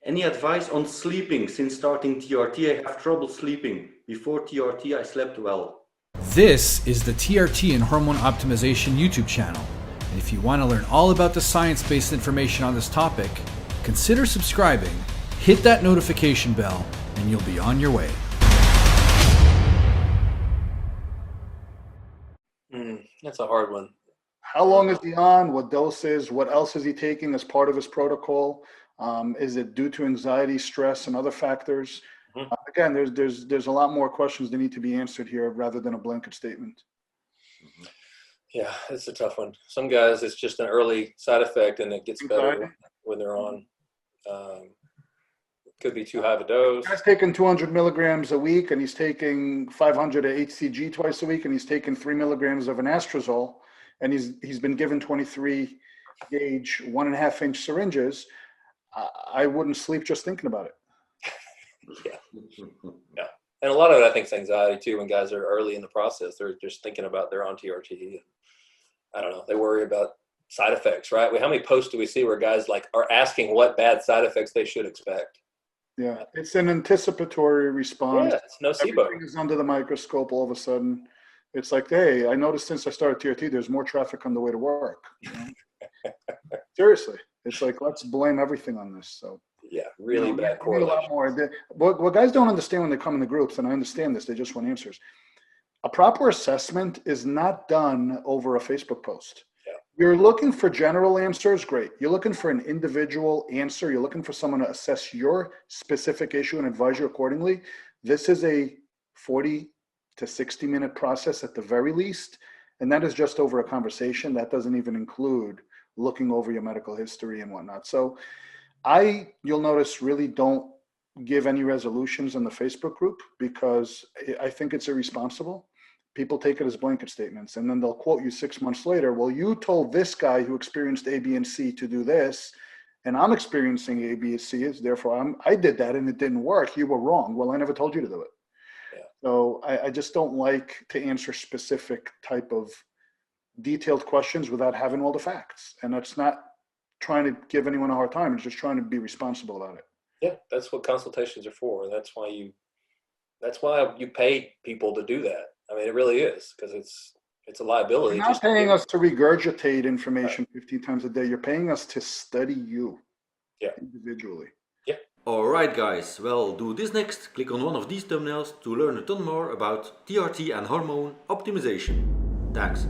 Any advice on sleeping? Since starting TRT, I have trouble sleeping. Before TRT, I slept well. This is the TRT and Hormone Optimization YouTube channel. And if you want to learn all about the science-based information on this topic, consider subscribing, hit that notification bell, and you'll be on your way. That's a hard one. How long is he on? What doses? What else is he taking as part of his protocol? Is it due to anxiety, stress, and other factors? Again, there's a lot more questions that need to be answered here rather than a blanket statement. Yeah, it's a tough one. Some guys, it's just an early side effect, and it gets better when they're on. Could be too high of a dose. He's taking 200 milligrams a week, and he's taking 500 of HCG twice a week, and he's taking 3 milligrams of anastrozole, and he's been given 23 gauge 1.5 inch syringes. I wouldn't sleep just thinking about it. Yeah. And a lot of it, I think, is anxiety too. When guys are early in the process, they're just thinking about they're on TRT. I don't know. They worry about side effects, right? How many posts do we see where guys are asking what bad side effects they should expect? Yeah, it's an anticipatory response. Yeah, it's nocebo. Everything is under the microscope all of a sudden. It's like, hey, I noticed since I started TRT, there's more traffic on the way to work. You know? Seriously, it's like, let's blame everything on this. So yeah, really bad correlation. A lot more. What guys don't understand when they come in the groups, and I understand this, they just want answers. A proper assessment is not done over a Facebook post. You're looking for general answers, great. You're looking for an individual answer. You're looking for someone to assess your specific issue and advise you accordingly. This is a 40 to 60 minute process at the very least. And that is just over a conversation. That doesn't even include looking over your medical history and whatnot. So you'll notice, really don't give any resolutions in the Facebook group because I think it's irresponsible. People take it as blanket statements, and then they'll quote you 6 months later. Well, you told this guy who experienced A, B, and C to do this, and I'm experiencing A, B, and C, therefore I did that and it didn't work. You were wrong. Well, I never told you to do it. Yeah. So I just don't like to answer specific type of detailed questions without having all the facts. And that's not trying to give anyone a hard time. It's just trying to be responsible about it. Yeah, that's what consultations are for. That's why you pay people to do that. I mean, it really is, because it's a liability. You're not paying us to regurgitate information 15 times a day. You're paying us to study you individually. Yeah. All right, guys. Well, do this next. Click on one of these thumbnails to learn a ton more about TRT and hormone optimization. Thanks.